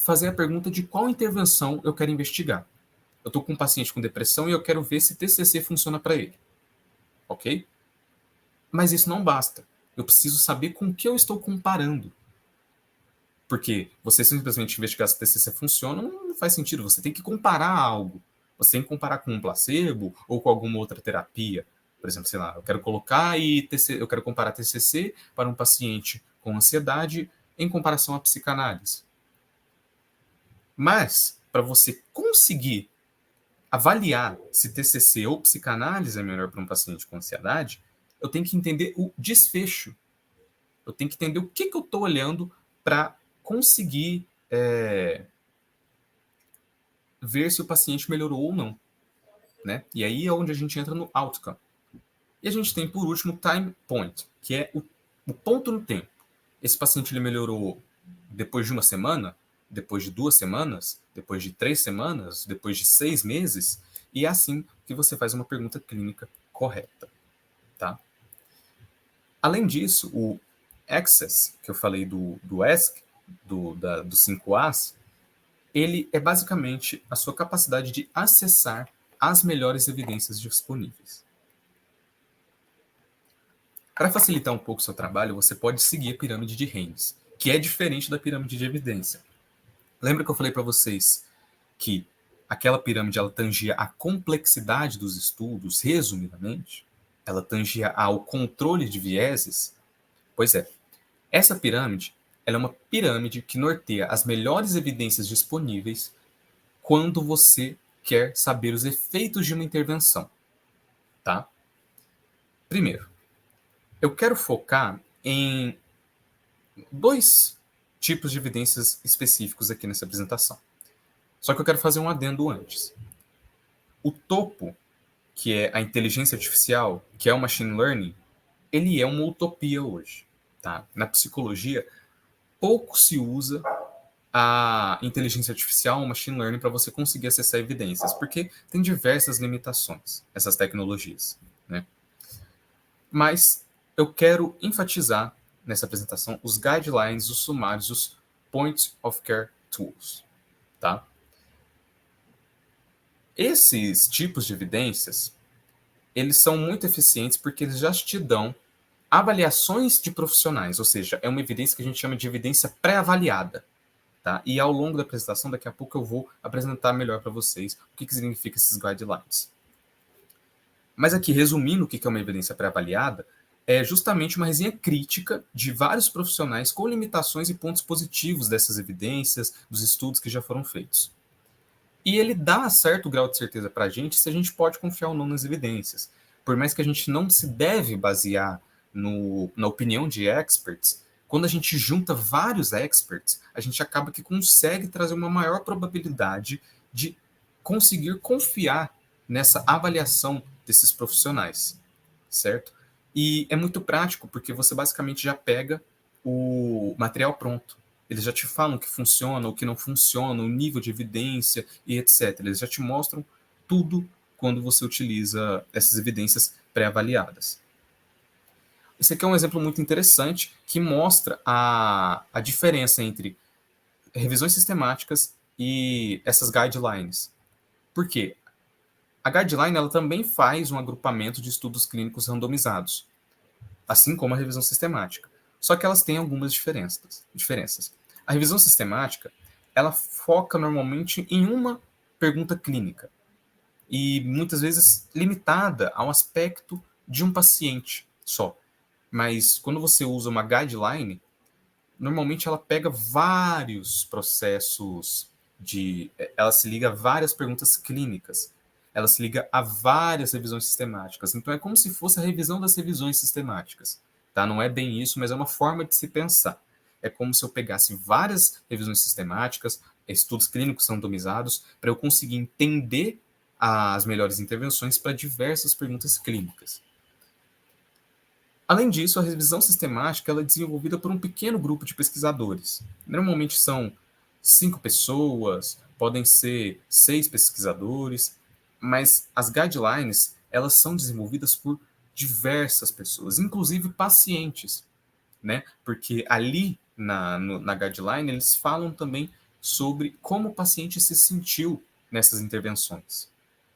fazer a pergunta de qual intervenção eu quero investigar. Eu estou com um paciente com depressão e eu quero ver se TCC funciona para ele. Ok? Mas isso não basta. Eu preciso saber com o que eu estou comparando. Porque você simplesmente investigar se TCC funciona não faz sentido. Você tem que comparar algo. Você tem que comparar com um placebo ou com alguma outra terapia. Por exemplo, sei lá, eu quero colocar eu quero comparar TCC para um paciente com ansiedade em comparação à psicanálise. Mas, para você conseguir avaliar se TCC ou psicanálise é melhor para um paciente com ansiedade, eu tenho que entender o desfecho. Eu tenho que entender o que eu estou olhando para conseguir ver se o paciente melhorou ou não. Né? E aí é onde a gente entra no outcome. E a gente tem, por último, o time point, que é o ponto no tempo. Esse paciente ele melhorou depois de uma semana, depois de 2 semanas, depois de 3 semanas, depois de 6 meses, e é assim que você faz uma pergunta clínica correta. Tá? Além disso, o Access, que eu falei do Ask, do 5As, ele é basicamente a sua capacidade de acessar as melhores evidências disponíveis. Para facilitar um pouco o seu trabalho, você pode seguir a pirâmide de Haynes, que é diferente da pirâmide de evidência. Lembra que eu falei para vocês que aquela pirâmide ela tangia a complexidade dos estudos, resumidamente? Ela tangia ao controle de vieses? Pois é, essa pirâmide ela é uma pirâmide que norteia as melhores evidências disponíveis quando você quer saber os efeitos de uma intervenção. Tá? Primeiro, eu quero focar em 2 tipos de evidências específicos aqui nessa apresentação. Só que eu quero fazer um adendo antes. O topo, que é a inteligência artificial, que é o machine learning, ele é uma utopia hoje. Tá? Na psicologia, pouco se usa a inteligência artificial, o machine learning, para você conseguir acessar evidências, porque tem diversas limitações, essas tecnologias. Né? Mas eu quero enfatizar nessa apresentação os guidelines, os sumários, os Points of Care Tools. Tá? Esses tipos de evidências, eles são muito eficientes porque eles já te dão avaliações de profissionais, ou seja, é uma evidência que a gente chama de evidência pré-avaliada. Tá? E ao longo da apresentação, daqui a pouco eu vou apresentar melhor para vocês o que significa esses guidelines. Mas aqui, resumindo o que é uma evidência pré-avaliada, é justamente uma resenha crítica de vários profissionais com limitações e pontos positivos dessas evidências, dos estudos que já foram feitos. E ele dá certo grau de certeza para a gente se a gente pode confiar ou não nas evidências. Por mais que a gente não se deve basear na opinião de experts, quando a gente junta vários experts, a gente acaba que consegue trazer uma maior probabilidade de conseguir confiar nessa avaliação desses profissionais, certo? E é muito prático, porque você basicamente já pega o material pronto. Eles já te falam o que funciona, o que não funciona, o nível de evidência e etc. Eles já te mostram tudo quando você utiliza essas evidências pré-avaliadas. Esse aqui é um exemplo muito interessante que mostra a diferença entre revisões sistemáticas e essas guidelines. Por quê? A guideline ela também faz um agrupamento de estudos clínicos randomizados, assim como a revisão sistemática. Só que elas têm algumas diferenças. A revisão sistemática ela foca normalmente em uma pergunta clínica e muitas vezes limitada ao aspecto de um paciente só. Mas quando você usa uma guideline, normalmente ela pega vários processos ela se liga a várias perguntas clínicas. Ela se liga a várias revisões sistemáticas. Então é como se fosse a revisão das revisões sistemáticas. Tá? Não é bem isso, mas é uma forma de se pensar. É como se eu pegasse várias revisões sistemáticas, estudos clínicos randomizados, para eu conseguir entender as melhores intervenções para diversas perguntas clínicas. Além disso, a revisão sistemática ela é desenvolvida por um pequeno grupo de pesquisadores. Normalmente são 5 pessoas, podem ser 6 pesquisadores, mas as guidelines elas são desenvolvidas por diversas pessoas, inclusive pacientes, né? Porque ali na guideline eles falam também sobre como o paciente se sentiu nessas intervenções.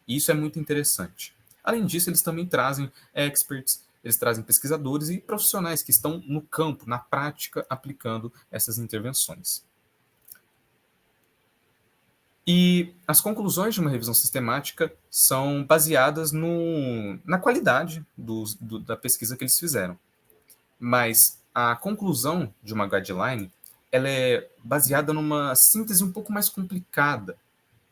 E isso é muito interessante. Além disso, eles também trazem experts, eles trazem pesquisadores e profissionais que estão no campo, na prática, aplicando essas intervenções. E as conclusões de uma revisão sistemática são baseadas na qualidade da pesquisa que eles fizeram. Mas a conclusão de uma guideline ela é baseada numa síntese um pouco mais complicada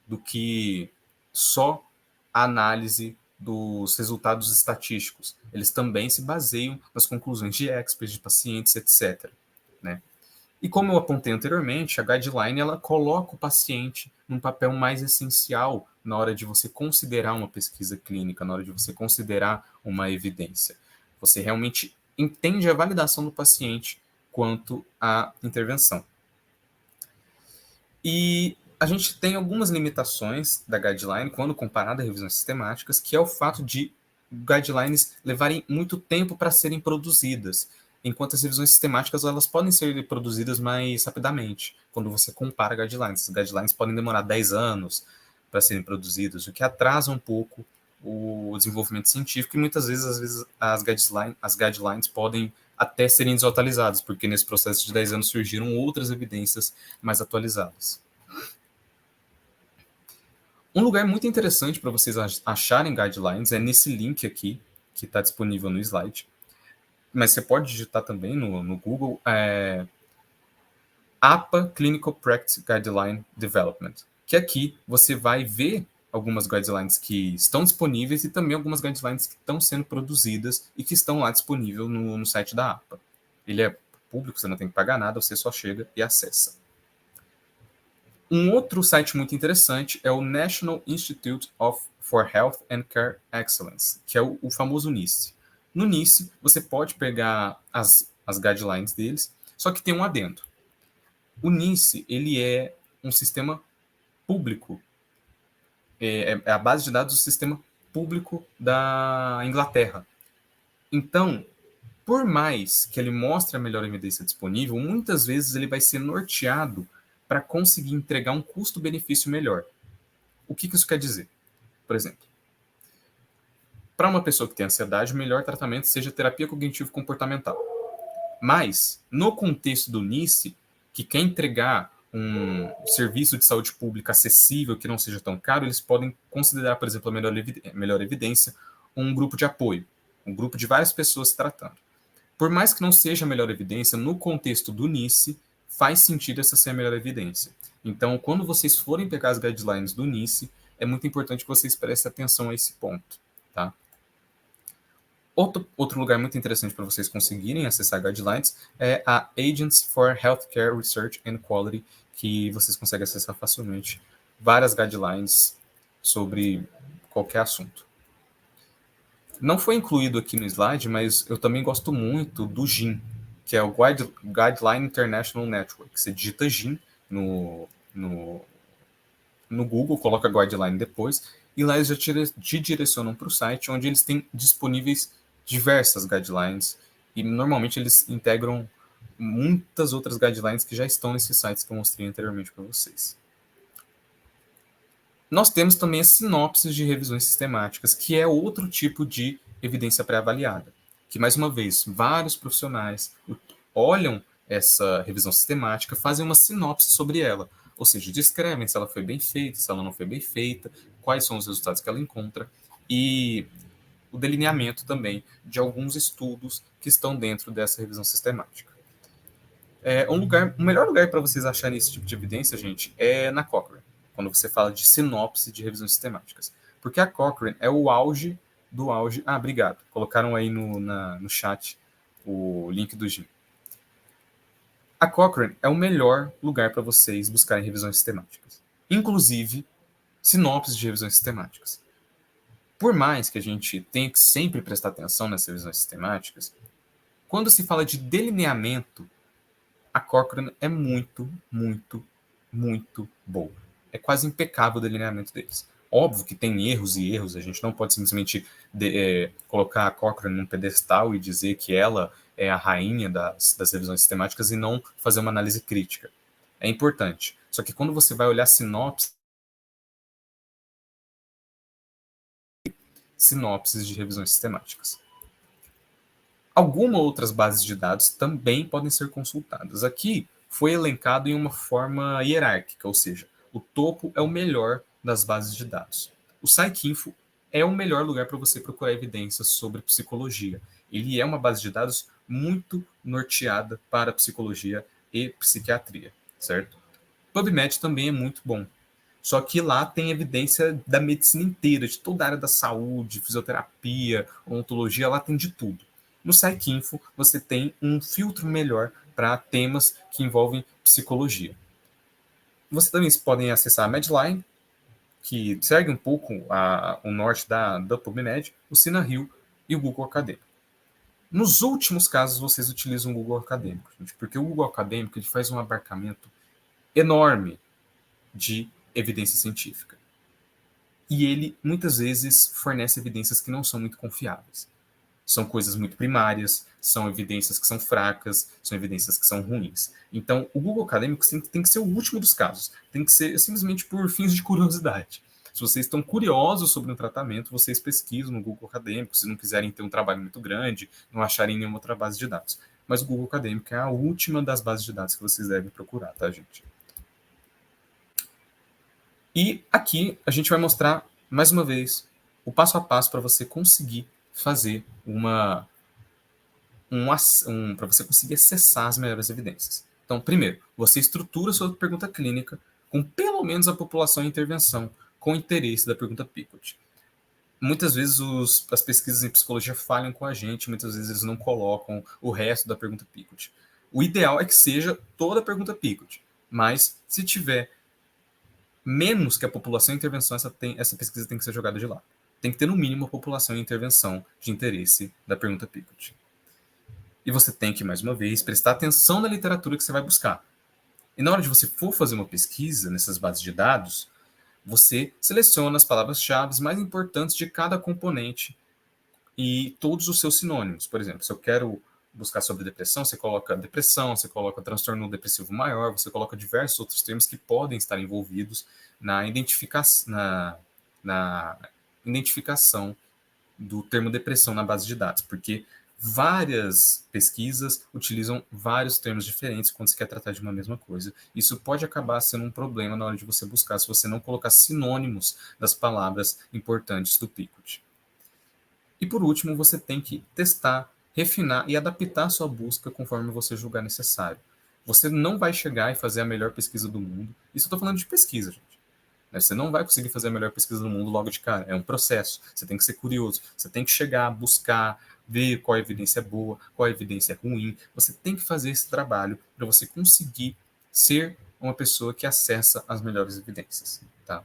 do que só a análise dos resultados estatísticos. Eles também se baseiam nas conclusões de experts, de pacientes, etc. Né? E como eu apontei anteriormente, a guideline ela coloca o paciente num papel mais essencial na hora de você considerar uma pesquisa clínica, na hora de você considerar uma evidência. Você realmente entende a validação do paciente quanto à intervenção. E a gente tem algumas limitações da guideline quando comparada a revisões sistemáticas, que é o fato de guidelines levarem muito tempo para serem produzidas, enquanto as revisões sistemáticas elas podem ser produzidas mais rapidamente, quando você compara guidelines. As guidelines podem demorar 10 anos para serem produzidas, o que atrasa um pouco o desenvolvimento científico e muitas vezes as guidelines podem até serem desatualizadas, porque nesse processo de 10 anos surgiram outras evidências mais atualizadas. Um lugar muito interessante para vocês acharem guidelines é nesse link aqui, que está disponível no slide. Mas você pode digitar também no Google APA Clinical Practice Guideline Development, que aqui você vai ver algumas guidelines que estão disponíveis e também algumas guidelines que estão sendo produzidas e que estão lá disponíveis no site da APA. Ele é público, você não tem que pagar nada, você só chega e acessa. Um outro site muito interessante é o National Institute for Health and Care Excellence, que é o famoso NICE. No NICE, você pode pegar as guidelines deles, só que tem um adendo. O NICE ele é um sistema público, é a base de dados do sistema público da Inglaterra. Então, por mais que ele mostre a melhor evidência disponível, muitas vezes ele vai ser norteado para conseguir entregar um custo-benefício melhor. O que isso quer dizer? Por exemplo, para uma pessoa que tem ansiedade, o melhor tratamento seja terapia cognitivo-comportamental. Mas, no contexto do NICE, que quer entregar um serviço de saúde pública acessível, que não seja tão caro, eles podem considerar, por exemplo, a melhor evidência, um grupo de apoio, um grupo de várias pessoas se tratando. Por mais que não seja a melhor evidência, no contexto do NICE, faz sentido essa ser a melhor evidência. Então, quando vocês forem pegar as guidelines do NICE, é muito importante que vocês prestem atenção a esse ponto. Tá? Outro lugar muito interessante para vocês conseguirem acessar guidelines é a Agency for Healthcare Research and Quality, que vocês conseguem acessar facilmente várias guidelines sobre qualquer assunto. Não foi incluído aqui no slide, mas eu também gosto muito do GIN, que é o Guideline International Network. Você digita GIN no Google, coloca Guideline depois, e lá eles já te direcionam para o site, onde eles têm disponíveis diversas guidelines, e normalmente eles integram muitas outras guidelines que já estão nesses sites que eu mostrei anteriormente para vocês. Nós temos também as sinopses de revisões sistemáticas, que é outro tipo de evidência pré-avaliada, que, mais uma vez, vários profissionais olham essa revisão sistemática, fazem uma sinopse sobre ela, ou seja, descrevem se ela foi bem feita, se ela não foi bem feita, quais são os resultados que ela encontra, e o delineamento também de alguns estudos que estão dentro dessa revisão sistemática. O melhor lugar para vocês acharem esse tipo de evidência, gente, é na Cochrane, quando você fala de sinopse de revisões sistemáticas. Porque a Cochrane é o auge do auge. Ah, obrigado. Colocaram aí no chat o link do GIM. A Cochrane é o melhor lugar para vocês buscarem revisões sistemáticas. Inclusive, sinopses de revisões sistemáticas. Por mais que a gente tenha que sempre prestar atenção nessas revisões sistemáticas, quando se fala de delineamento, a Cochrane é muito, muito, muito boa. É quase impecável o delineamento deles. Óbvio que tem erros e erros, a gente não pode simplesmente colocar a Cochrane num pedestal e dizer que ela é a rainha das revisões sistemáticas e não fazer uma análise crítica. é importante. Só que quando você vai olhar sinopses de revisões sistemáticas. Algumas outras bases de dados também podem ser consultadas. Aqui foi elencado em uma forma hierárquica, ou seja, o topo é o melhor das bases de dados. O PsycInfo é o melhor lugar para você procurar evidências sobre psicologia. Ele é uma base de dados muito norteada para psicologia e psiquiatria, certo? PubMed também é muito bom. Só que lá tem evidência da medicina inteira, de toda a área da saúde, fisioterapia, odontologia, lá tem de tudo. No PsycInfo, você tem um filtro melhor para temas que envolvem psicologia. Você também podem acessar a Medline, que segue um pouco o norte da PubMed, o SinaRio e o Google Acadêmico. Nos últimos casos, vocês utilizam o Google Acadêmico, gente, porque o Google Acadêmico ele faz um abarcamento enorme de evidência científica. E ele, muitas vezes, fornece evidências que não são muito confiáveis. São coisas muito primárias, são evidências que são fracas, são evidências que são ruins. Então, o Google Acadêmico tem que ser o último dos casos. Tem que ser simplesmente por fins de curiosidade. Se vocês estão curiosos sobre um tratamento, vocês pesquisam no Google Acadêmico, se não quiserem ter um trabalho muito grande, não acharem nenhuma outra base de dados. Mas o Google Acadêmico é a última das bases de dados que vocês devem procurar, tá, gente? E aqui a gente vai mostrar, mais uma vez, o passo a passo para você conseguir fazer para você conseguir acessar as melhores evidências. Então, primeiro, você estrutura sua pergunta clínica com pelo menos a população em intervenção, com interesse da pergunta Picot. Muitas vezes as pesquisas em psicologia falham com a gente, muitas vezes eles não colocam o resto da pergunta Picot. O ideal é que seja toda a pergunta Picot, mas se tiver menos que a população em intervenção, essa pesquisa tem que ser jogada de lado. Tem que ter, no mínimo, a população em intervenção de interesse da pergunta Picot. E você tem que, mais uma vez, prestar atenção na literatura que você vai buscar. E na hora de você for fazer uma pesquisa nessas bases de dados, você seleciona as palavras-chave mais importantes de cada componente e todos os seus sinônimos. Por exemplo, se eu quero buscar sobre depressão, você coloca depressão, você coloca transtorno depressivo maior, você coloca diversos outros termos que podem estar envolvidos na identificação do termo depressão na base de dados, porque várias pesquisas utilizam vários termos diferentes quando você quer tratar de uma mesma coisa. Isso pode acabar sendo um problema na hora de você buscar, se você não colocar sinônimos das palavras importantes do Picot. E por último, você tem que testar, refinar e adaptar a sua busca conforme você julgar necessário. Você não vai chegar e fazer a melhor pesquisa do mundo. Isso eu estou falando de pesquisa, gente. Você não vai conseguir fazer a melhor pesquisa do mundo logo de cara. É um processo. Você tem que ser curioso. Você tem que chegar, buscar, ver qual evidência é boa, qual evidência é ruim. Você tem que fazer esse trabalho para você conseguir ser uma pessoa que acessa as melhores evidências. Tá?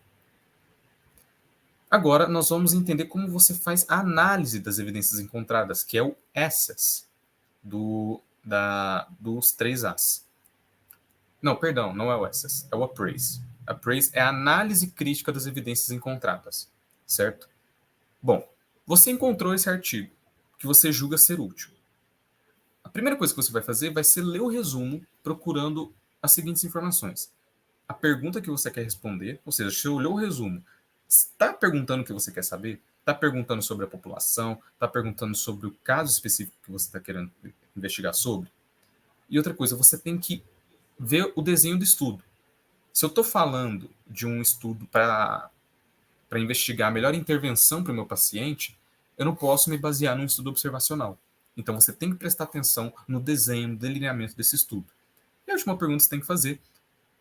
Agora, nós vamos entender como você faz a análise das evidências encontradas, que é o Access dos 3As. Não, perdão, não é o Access, é o Appraise. Appraise é a análise crítica das evidências encontradas, certo? Bom, você encontrou esse artigo que você julga ser útil. A primeira coisa que você vai fazer vai ser ler o resumo procurando as seguintes informações. A pergunta que você quer responder, ou seja, você olhou o resumo, está perguntando o que você quer saber? Está perguntando sobre a população? Está perguntando sobre o caso específico que você está querendo investigar sobre? E outra coisa, você tem que ver o desenho do estudo. Se eu estou falando de um estudo para investigar a melhor intervenção para o meu paciente, eu não posso me basear num estudo observacional. Então, você tem que prestar atenção no desenho, no delineamento desse estudo. E a última pergunta que você tem que fazer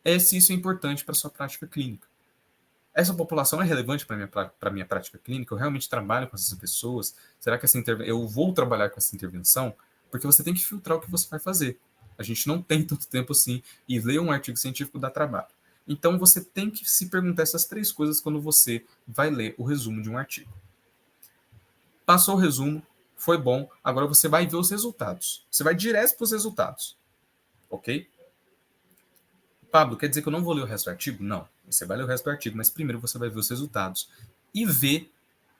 é se isso é importante para a sua prática clínica. Essa população é relevante para a minha prática clínica? Eu realmente trabalho com essas pessoas? Será que eu vou trabalhar com essa intervenção? Porque você tem que filtrar o que você vai fazer. A gente não tem tanto tempo assim, e ler um artigo científico dá trabalho. Então, você tem que se perguntar essas 3 coisas quando você vai ler o resumo de um artigo. Passou o resumo, foi bom, agora você vai ver os resultados. Você vai direto para os resultados, ok? Pablo, quer dizer que eu não vou ler o resto do artigo? Não, você vai ler o resto do artigo, mas primeiro você vai ver os resultados e ver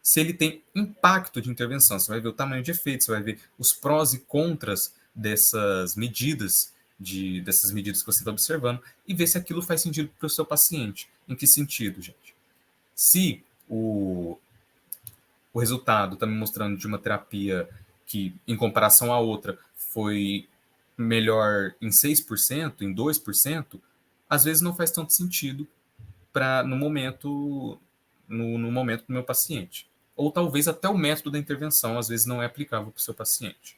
se ele tem impacto de intervenção. Você vai ver o tamanho de efeito, você vai ver os prós e contras dessas medidas dessas medidas que você está observando e ver se aquilo faz sentido para o seu paciente. Em que sentido, gente? Se o resultado está me mostrando de uma terapia que, em comparação à outra, foi melhor em 6%, em 2%, às vezes não faz tanto sentido no momento do meu paciente. Ou talvez até o método da intervenção às vezes não é aplicável para o seu paciente.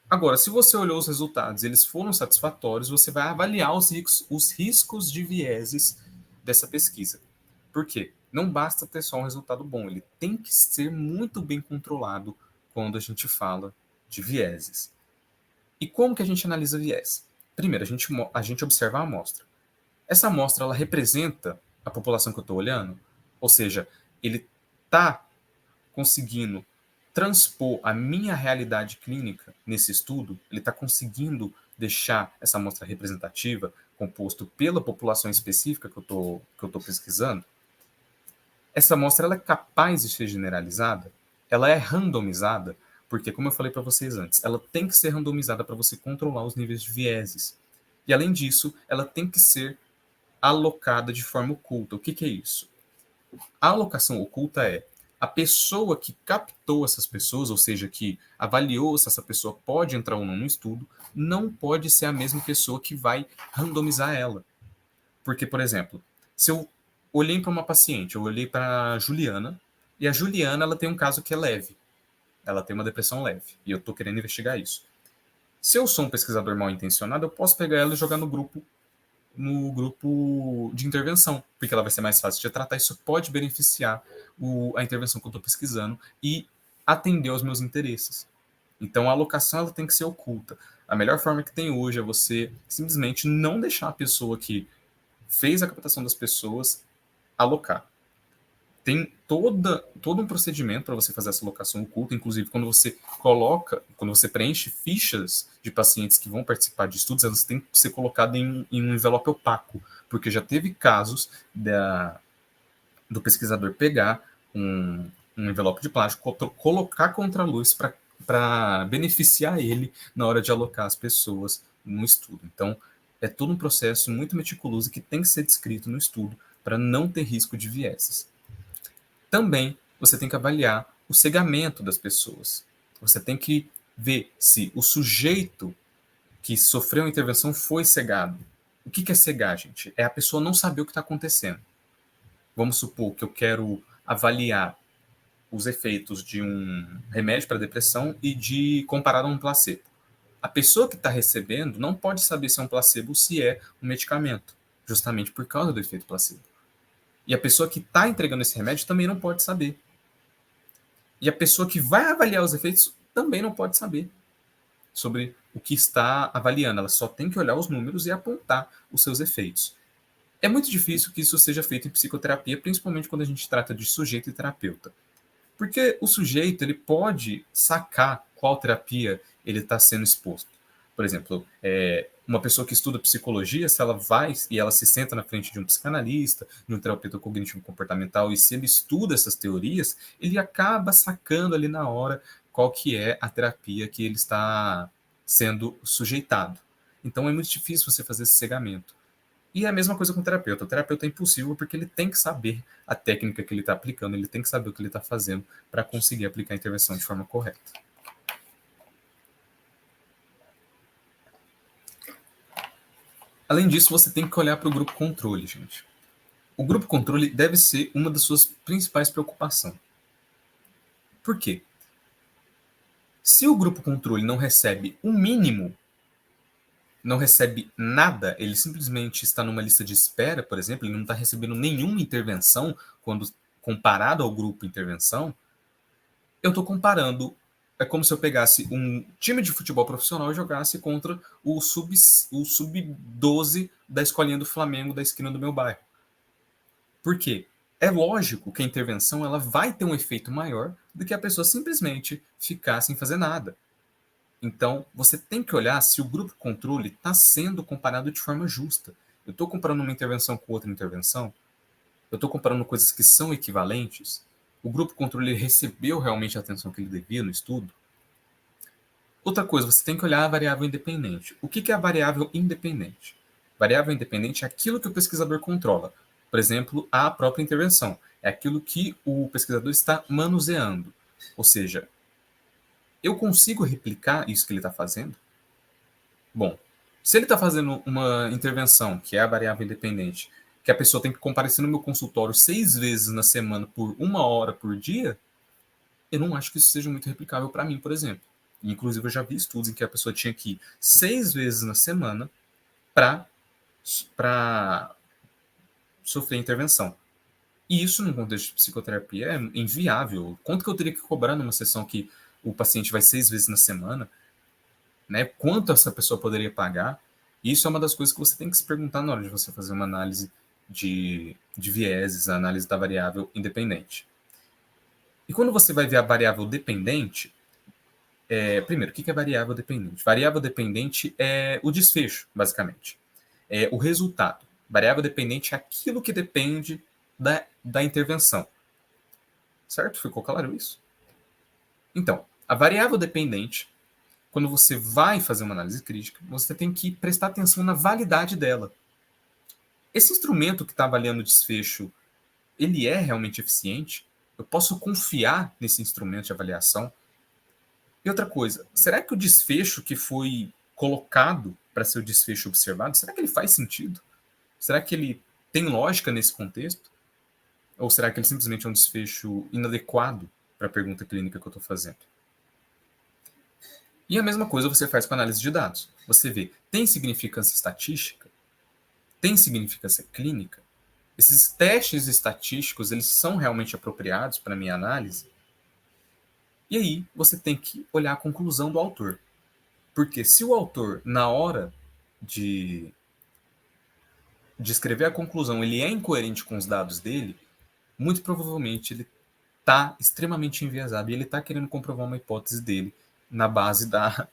Agora, se você olhou os resultados e eles foram satisfatórios, você vai avaliar os riscos de vieses dessa pesquisa. Por quê? Não basta ter só um resultado bom, ele tem que ser muito bem controlado quando a gente fala de vieses. E como que a gente analisa viés? Primeiro, a gente observa a amostra. Essa amostra, ela representa a população que eu estou olhando? Ou seja, ele está conseguindo transpor a minha realidade clínica nesse estudo? Ele está conseguindo deixar essa amostra representativa, composto pela população específica que eu estou pesquisando? Essa amostra ela é capaz de ser generalizada? Ela é randomizada? Porque, como eu falei para vocês antes, ela tem que ser randomizada para você controlar os níveis de vieses. E, além disso, ela tem que ser alocada de forma oculta. O que é isso? A alocação oculta é a pessoa que captou essas pessoas, ou seja, que avaliou se essa pessoa pode entrar ou não no estudo, não pode ser a mesma pessoa que vai randomizar ela. Porque, por exemplo, se eu olhei para uma paciente, eu olhei para a Juliana, e a Juliana ela tem um caso que é leve. Ela tem uma depressão leve, e eu estou querendo investigar isso. Se eu sou um pesquisador mal intencionado, eu posso pegar ela e jogar no grupo de intervenção, porque ela vai ser mais fácil de tratar. Isso pode beneficiar a intervenção que eu estou pesquisando e atender aos meus interesses. Então, a alocação ela tem que ser oculta. A melhor forma que tem hoje é você simplesmente não deixar a pessoa que fez a captação das pessoas alocar. Tem todo um procedimento para você fazer essa alocação oculta, inclusive quando você preenche fichas de pacientes que vão participar de estudos, elas têm que ser colocadas em um envelope opaco, porque já teve casos do pesquisador pegar um envelope de plástico, colocar contra a luz para beneficiar ele na hora de alocar as pessoas no estudo. Então, é todo um processo muito meticuloso que tem que ser descrito no estudo para não ter risco de vieses. Também você tem que avaliar o cegamento das pessoas. Você tem que ver se o sujeito que sofreu a intervenção foi cegado. O que é cegar, gente? É a pessoa não saber o que está acontecendo. Vamos supor que eu quero avaliar os efeitos de um remédio para depressão e de comparado a um placebo. A pessoa que está recebendo não pode saber se é um placebo ou se é um medicamento, justamente por causa do efeito placebo. E a pessoa que está entregando esse remédio também não pode saber. E a pessoa que vai avaliar os efeitos também não pode saber sobre o que está avaliando. Ela só tem que olhar os números e apontar os seus efeitos. É muito difícil que isso seja feito em psicoterapia, principalmente quando a gente trata de sujeito e terapeuta. Porque o sujeito ele pode sacar qual terapia ele está sendo exposto. Por exemplo, uma pessoa que estuda psicologia, se ela vai e ela se senta na frente de um psicanalista, de um terapeuta cognitivo-comportamental, e se ele estuda essas teorias, ele acaba sacando ali na hora qual que é a terapia que ele está sendo sujeitado. Então é muito difícil você fazer esse cegamento. E é a mesma coisa com o terapeuta. O terapeuta é impossível porque ele tem que saber a técnica que ele está aplicando, ele tem que saber o que ele está fazendo para conseguir aplicar a intervenção de forma correta. Além disso, você tem que olhar para o grupo controle, gente. O grupo controle deve ser uma das suas principais preocupações. Por quê? Se o grupo controle não recebe o mínimo, não recebe nada, ele simplesmente está numa lista de espera, por exemplo, ele não está recebendo nenhuma intervenção quando comparado ao grupo intervenção, eu estou comparando. É como se eu pegasse um time de futebol profissional e jogasse contra o sub-12 da escolinha do Flamengo da esquina do meu bairro. Por quê? É lógico que a intervenção ela vai ter um efeito maior do que a pessoa simplesmente ficar sem fazer nada. Então, você tem que olhar se o grupo controle está sendo comparado de forma justa. Eu estou comparando uma intervenção com outra intervenção? Eu estou comparando coisas que são equivalentes? O grupo controle recebeu realmente a atenção que ele devia no estudo? Outra coisa, você tem que olhar a variável independente. O que é a variável independente? Variável independente é aquilo que o pesquisador controla. Por exemplo, a própria intervenção. É aquilo que o pesquisador está manuseando. Ou seja, eu consigo replicar isso que ele está fazendo? Bom, se ele está fazendo uma intervenção, que é a variável independente, que a pessoa tem que comparecer no meu consultório 6 vezes na semana por 1 hora por dia, eu não acho que isso seja muito replicável para mim, por exemplo. Inclusive, eu já vi estudos em que a pessoa tinha que ir 6 vezes na semana para sofrer intervenção. E isso, no contexto de psicoterapia, é inviável. Quanto que eu teria que cobrar numa sessão que o paciente vai 6 vezes na semana? Né? Quanto essa pessoa poderia pagar? Isso é uma das coisas que você tem que se perguntar na hora de você fazer uma análise de vieses, a análise da variável independente. E quando você vai ver a variável dependente, primeiro, o que é variável dependente? Variável dependente é o desfecho, basicamente. É o resultado. Variável dependente é aquilo que depende da intervenção. Certo? Ficou claro isso? Então, a variável dependente, quando você vai fazer uma análise crítica, você tem que prestar atenção na validade dela. Esse instrumento que está avaliando o desfecho, ele é realmente eficiente? Eu posso confiar nesse instrumento de avaliação? E outra coisa, será que o desfecho que foi colocado para ser o desfecho observado, será que ele faz sentido? Será que ele tem lógica nesse contexto? Ou será que ele simplesmente é um desfecho inadequado para a pergunta clínica que eu estou fazendo? E a mesma coisa você faz com a análise de dados. Você vê, tem significância estatística? Tem significância clínica? Esses testes estatísticos, eles são realmente apropriados para a minha análise? E aí, você tem que olhar a conclusão do autor. Porque se o autor, na hora de, de escrever a conclusão, ele é incoerente com os dados dele, muito provavelmente ele está extremamente enviesado e ele está querendo comprovar uma hipótese dele na base da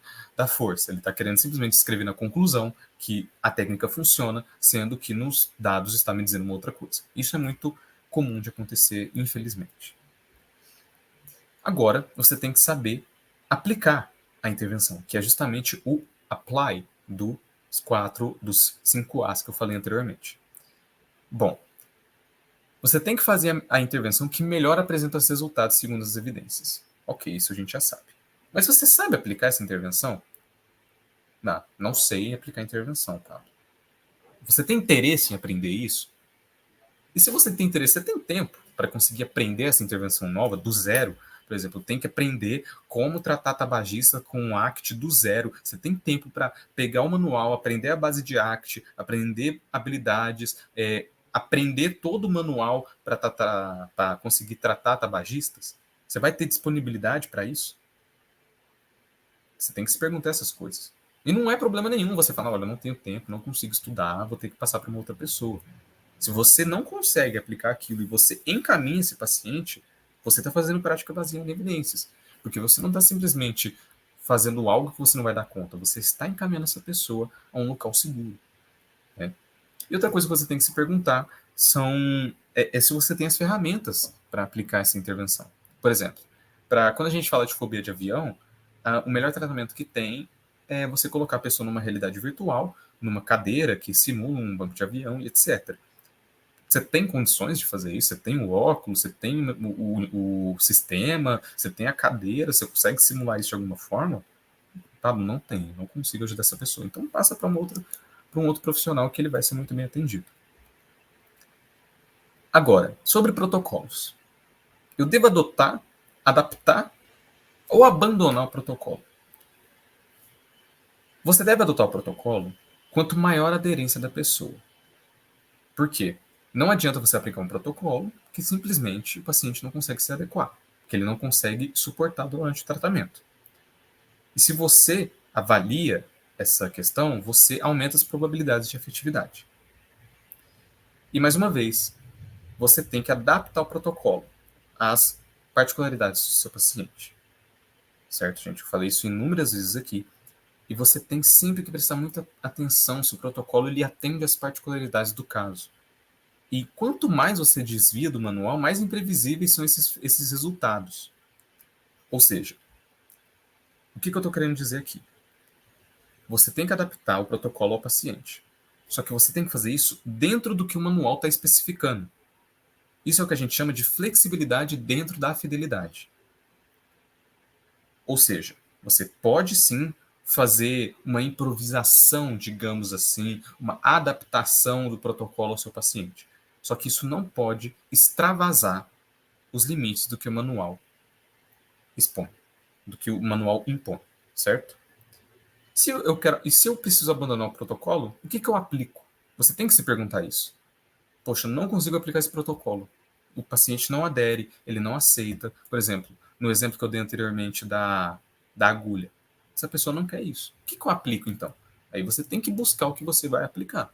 força. Ele está querendo simplesmente escrever na conclusão que a técnica funciona, sendo que nos dados está me dizendo uma outra coisa. Isso é muito comum de acontecer, infelizmente. Agora, você tem que saber aplicar a intervenção, que é justamente o apply dos 5 As que eu falei anteriormente. Bom, você tem que fazer a intervenção que melhor apresenta os resultados segundo as evidências. Ok, isso a gente já sabe. Mas você sabe aplicar essa intervenção? Não sei aplicar a intervenção, tá? Você tem interesse em aprender isso? E se você tem interesse, você tem tempo para conseguir aprender essa intervenção nova do zero? Por exemplo, tem que aprender como tratar tabagista com um ACT do zero. Você tem tempo para pegar o manual, aprender a base de ACT, aprender habilidades, aprender todo o manual para conseguir tratar tabagistas? Você vai ter disponibilidade para isso? Você tem que se perguntar essas coisas. E não é problema nenhum você falar, olha, eu não tenho tempo, não consigo estudar, vou ter que passar para uma outra pessoa. Se você não consegue aplicar aquilo e você encaminha esse paciente, você está fazendo prática baseada em evidências. Porque você não está simplesmente fazendo algo que você não vai dar conta, você está encaminhando essa pessoa a um local seguro. Né? E outra coisa que você tem que se perguntar é se você tem as ferramentas para aplicar essa intervenção. Por exemplo, quando a gente fala de fobia de avião, o melhor tratamento que tem é você colocar a pessoa numa realidade virtual, numa cadeira que simula um banco de avião e etc. Você tem condições de fazer isso? Você tem o óculos, você tem o sistema, você tem a cadeira, você consegue simular isso de alguma forma? Pablo, não tem, não consigo ajudar essa pessoa. Então passa para um outro profissional que ele vai ser muito bem atendido. Agora, sobre protocolos. Eu devo adaptar ou abandonar o protocolo? Você deve adotar o protocolo quanto maior a aderência da pessoa. Por quê? Não adianta você aplicar um protocolo que simplesmente o paciente não consegue se adequar, que ele não consegue suportar durante o tratamento. E se você avalia essa questão, você aumenta as probabilidades de efetividade. E mais uma vez, você tem que adaptar o protocolo às particularidades do seu paciente. Certo, gente? Eu falei isso inúmeras vezes aqui. E você tem sempre que prestar muita atenção se o protocolo ele atende às particularidades do caso. E quanto mais você desvia do manual, mais imprevisíveis são esses resultados. Ou seja, O que eu estou querendo dizer aqui? Você tem que adaptar o protocolo ao paciente. Só que você tem que fazer isso dentro do que o manual está especificando. Isso é o que a gente chama de flexibilidade dentro da fidelidade. Ou seja, você pode sim fazer uma improvisação, digamos assim, uma adaptação do protocolo ao seu paciente. Só que isso não pode extravasar os limites do que o manual expõe, do que o manual impõe, certo? Se eu preciso abandonar o protocolo, o que eu aplico? Você tem que se perguntar isso. Poxa, não consigo aplicar esse protocolo. O paciente não adere, ele não aceita. Por exemplo, no exemplo que eu dei anteriormente da agulha. Essa pessoa não quer isso. O que eu aplico então? Aí você tem que buscar o que você vai aplicar.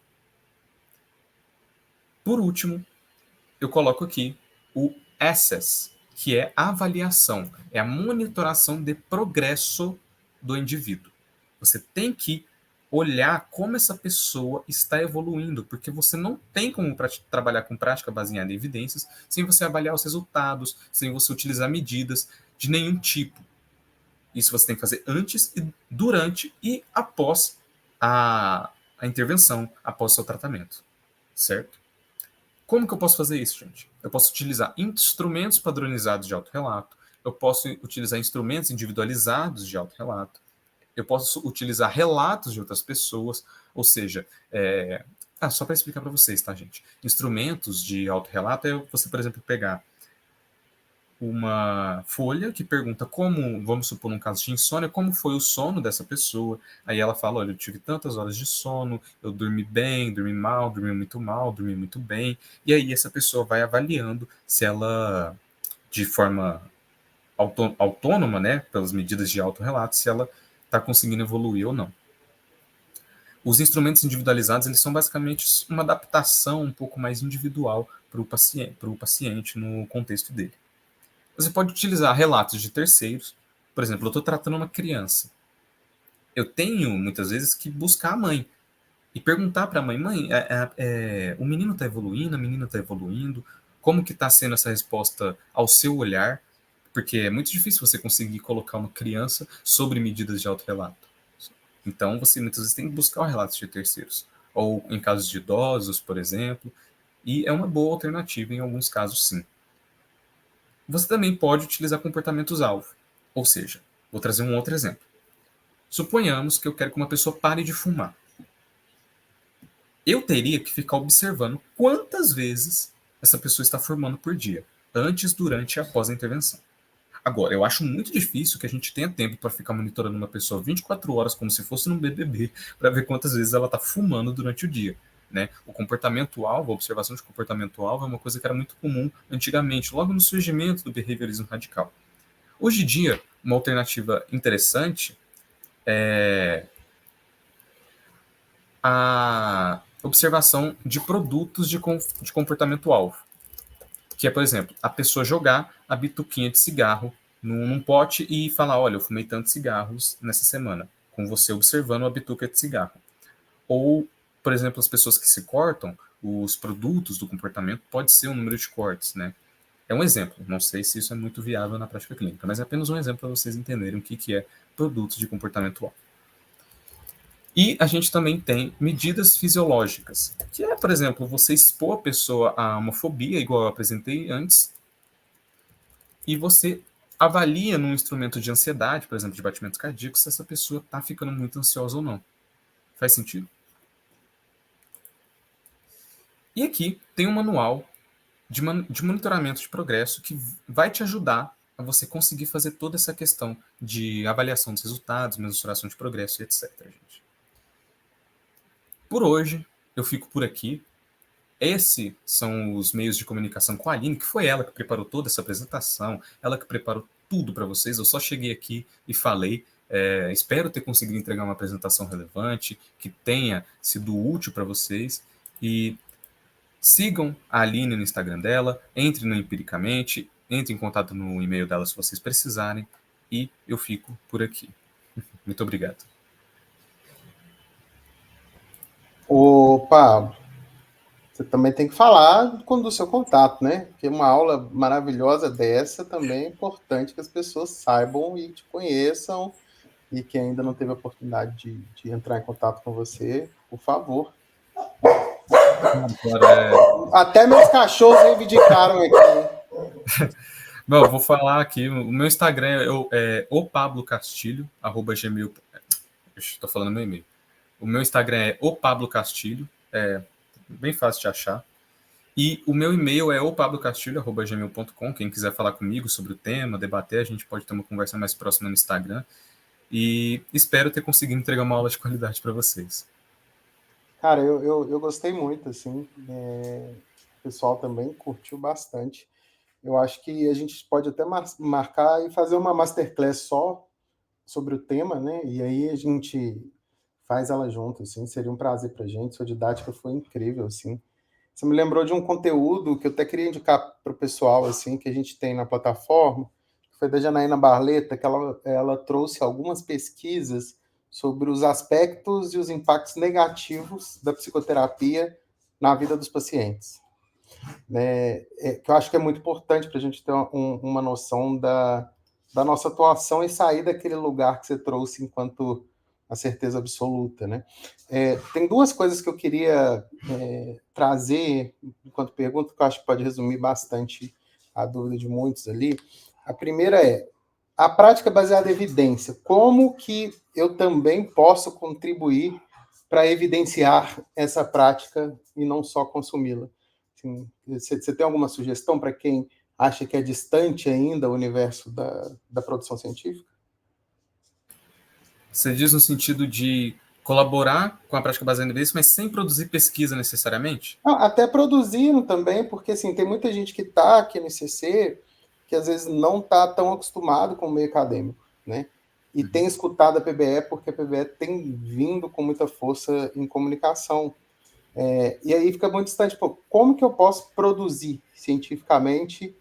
Por último, eu coloco aqui o Access, que é a avaliação, é a monitoração de progresso do indivíduo. Você tem que olhar como essa pessoa está evoluindo, porque você não tem como trabalhar com prática baseada em evidências sem você avaliar os resultados, sem você utilizar medidas de nenhum tipo. Isso você tem que fazer antes, durante e após a intervenção, após o seu tratamento, certo? Como que eu posso fazer isso, gente? Eu posso utilizar instrumentos padronizados de autorrelato, eu posso utilizar instrumentos individualizados de autorrelato, eu posso utilizar relatos de outras pessoas, ou seja, só para explicar para vocês, tá, gente? Instrumentos de autorrelato é você, por exemplo, pegar uma folha que pergunta como, vamos supor, num caso de insônia, como foi o sono dessa pessoa. Aí ela fala, olha, eu tive tantas horas de sono, eu dormi bem, dormi mal, dormi muito bem. E aí essa pessoa vai avaliando se ela, de forma autônoma, né, pelas medidas de autorrelato, se ela está conseguindo evoluir ou não. Os instrumentos individualizados, eles são basicamente uma adaptação um pouco mais individual para o paciente no contexto dele. Você pode utilizar relatos de terceiros. Por exemplo, eu estou tratando uma criança. Eu tenho, muitas vezes, que buscar a mãe e perguntar para a mãe, o menino está evoluindo, a menina está evoluindo, como que está sendo essa resposta ao seu olhar? Porque é muito difícil você conseguir colocar uma criança sobre medidas de autorrelato. Então, você muitas vezes tem que buscar relatos de terceiros. Ou em casos de idosos, por exemplo. E é uma boa alternativa em alguns casos, sim. Você também pode utilizar comportamentos-alvo. Ou seja, vou trazer um outro exemplo. Suponhamos que eu quero que uma pessoa pare de fumar. Eu teria que ficar observando quantas vezes essa pessoa está fumando por dia, antes, durante e após a intervenção. Agora, eu acho muito difícil que a gente tenha tempo para ficar monitorando uma pessoa 24 horas como se fosse num BBB, para ver quantas vezes ela está fumando durante o dia. Né? O comportamento-alvo, a observação de comportamento-alvo é uma coisa que era muito comum antigamente, logo no surgimento do behaviorismo radical. Hoje em dia, uma alternativa interessante é a observação de produtos de comportamento-alvo. Que é, por exemplo, a pessoa jogar a bituquinha de cigarro num pote e falar, olha, eu fumei tantos cigarros nessa semana, com você observando a bituca de cigarro. Ou, por exemplo, as pessoas que se cortam, os produtos do comportamento pode ser o número de cortes, né? É um exemplo, não sei se isso é muito viável na prática clínica, mas é apenas um exemplo para vocês entenderem o que é produtos de comportamento. E a gente também tem medidas fisiológicas, que é, por exemplo, você expor a pessoa a uma fobia, igual eu apresentei antes, e você avalia num instrumento de ansiedade, por exemplo, de batimentos cardíacos, se essa pessoa está ficando muito ansiosa ou não. Faz sentido? E aqui tem um manual de monitoramento de progresso que vai te ajudar a você conseguir fazer toda essa questão de avaliação dos resultados, mensuração de progresso, etc. Gente. Por hoje, eu fico por aqui. Esses são os meios de comunicação com a Aline, que foi ela que preparou toda essa apresentação, ela que preparou tudo para vocês. Eu só cheguei aqui e falei. Espero ter conseguido entregar uma apresentação relevante, que tenha sido útil para vocês. E sigam a Aline no Instagram dela, entre no Empiricamente, entre em contato no e-mail dela se vocês precisarem. E eu fico por aqui. Muito obrigado. Opa, você também tem que falar do seu contato, né? Porque uma aula maravilhosa dessa também é importante que as pessoas saibam e te conheçam e que ainda não teve a oportunidade de entrar em contato com você, por favor. Até meus cachorros reivindicaram aqui. Bom, eu vou falar aqui. O meu Instagram é @o_pablo_castilho, @gmail. Estou falando meu e-mail. O meu Instagram é @o_pablo_castilho. É bem fácil de achar. E o meu e-mail é opablocastilho@gmail.com. Quem quiser falar comigo sobre o tema, debater, a gente pode ter uma conversa mais próxima no Instagram. E espero ter conseguido entregar uma aula de qualidade para vocês. Cara, eu gostei muito, assim. O pessoal também curtiu bastante. Eu acho que a gente pode até marcar e fazer uma masterclass só sobre o tema, né? E aí a gente faz ela junto, assim. Seria um prazer para a gente. Sua didática foi incrível, assim. Você me lembrou de um conteúdo que eu até queria indicar para o pessoal, assim, que a gente tem na plataforma, que foi da Janaína Barleta, que ela trouxe algumas pesquisas sobre os aspectos e os impactos negativos da psicoterapia na vida dos pacientes. Que eu acho que é muito importante para a gente ter uma noção da nossa atuação e sair daquele lugar que você trouxe enquanto a certeza absoluta, né? Tem duas coisas que eu queria trazer enquanto pergunta, que eu acho que pode resumir bastante a dúvida de muitos ali. A primeira é a prática baseada em evidência. Como que eu também posso contribuir para evidenciar essa prática e não só consumi-la? Assim, você tem alguma sugestão para quem acha que é distante ainda o universo da produção científica? Você diz no sentido de colaborar com a prática baseada em evidência, mas sem produzir pesquisa necessariamente? Não, até produzindo também, porque assim, tem muita gente que está aqui no ICC que às vezes não está tão acostumado com o meio acadêmico, né? E tem escutado a PBE porque a PBE tem vindo com muita força em comunicação. E aí fica muito distante, pô, como que eu posso produzir cientificamente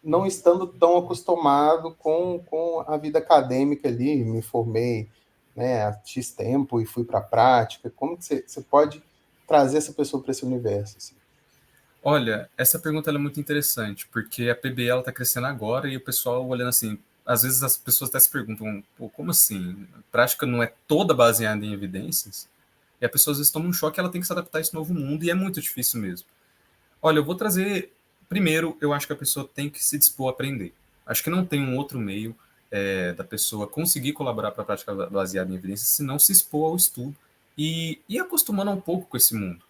não estando tão acostumado com a vida acadêmica ali, me formei, né, há X tempo e fui para a prática, como que você pode trazer essa pessoa para esse universo? Assim? Olha, essa pergunta é muito interessante, porque a PBL está crescendo agora e o pessoal olhando assim, às vezes as pessoas até se perguntam, pô, como assim? A prática não é toda baseada em evidências? E a pessoa às vezes toma um choque e ela tem que se adaptar a esse novo mundo e é muito difícil mesmo. Olha, eu vou trazer. Primeiro, eu acho que a pessoa tem que se dispor a aprender. Acho que não tem um outro meio da pessoa conseguir colaborar para a prática baseada em evidências se não se expor ao estudo e ir acostumando um pouco com esse mundo.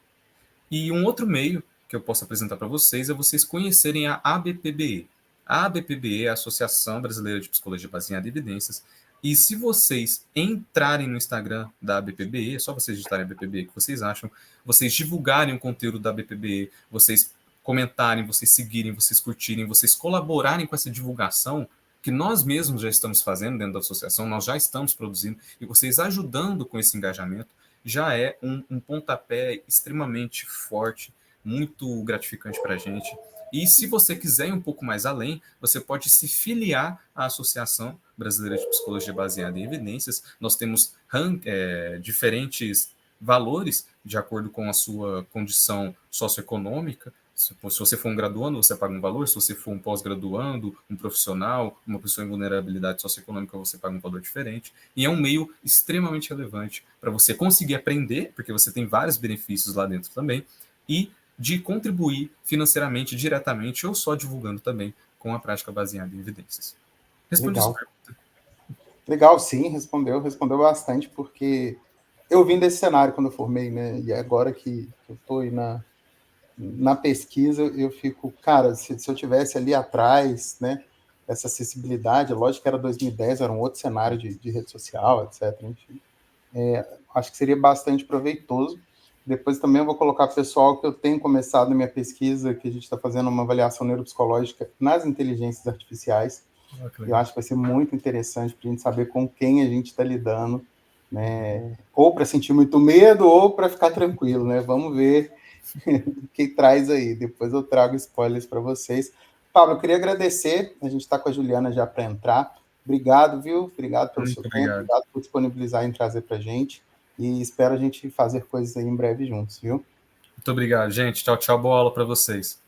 E um outro meio que eu posso apresentar para vocês é vocês conhecerem a ABPBE. A ABPBE é a Associação Brasileira de Psicologia Baseada em Evidências. E se vocês entrarem no Instagram da ABPBE, é só vocês digitarem ABPBE que vocês acham, vocês divulgarem o conteúdo da ABPBE, vocês comentarem, vocês seguirem, vocês curtirem, vocês colaborarem com essa divulgação que nós mesmos já estamos fazendo dentro da associação, nós já estamos produzindo, e vocês ajudando com esse engajamento, já é um pontapé extremamente forte, muito gratificante para a gente. E se você quiser ir um pouco mais além, você pode se filiar à Associação Brasileira de Psicologia Baseada em Evidências. Nós temos diferentes valores de acordo com a sua condição socioeconômica. Se você for um graduando, você paga um valor. Se você for um pós-graduando, um profissional, uma pessoa em vulnerabilidade socioeconômica, você paga um valor diferente. E é um meio extremamente relevante para você conseguir aprender, porque você tem vários benefícios lá dentro também, e de contribuir financeiramente, diretamente, ou só divulgando também com a prática baseada em evidências. Responde isso. Legal. Legal, sim, respondeu bastante, porque eu vim desse cenário quando eu formei, né? E agora que eu estou aí na pesquisa, eu fico, cara, se eu tivesse ali atrás, né, essa acessibilidade, lógico que era 2010, era um outro cenário de rede social, etc. Enfim, acho que seria bastante proveitoso. Depois também eu vou colocar pessoal que eu tenho começado na minha pesquisa, que a gente está fazendo uma avaliação neuropsicológica nas inteligências artificiais. Eu acho que vai ser muito interessante para a gente saber com quem a gente está lidando, né? Ou para sentir muito medo, ou para ficar tranquilo, né? Vamos ver o que traz aí. Depois eu trago spoilers para vocês. Pablo, eu queria agradecer. A gente está com a Juliana já para entrar. Obrigado, viu? Obrigado pelo seu tempo, obrigado por disponibilizar e trazer para a gente. E espero a gente fazer coisas aí em breve juntos, viu? Muito obrigado, gente. Tchau, tchau. Boa aula para vocês.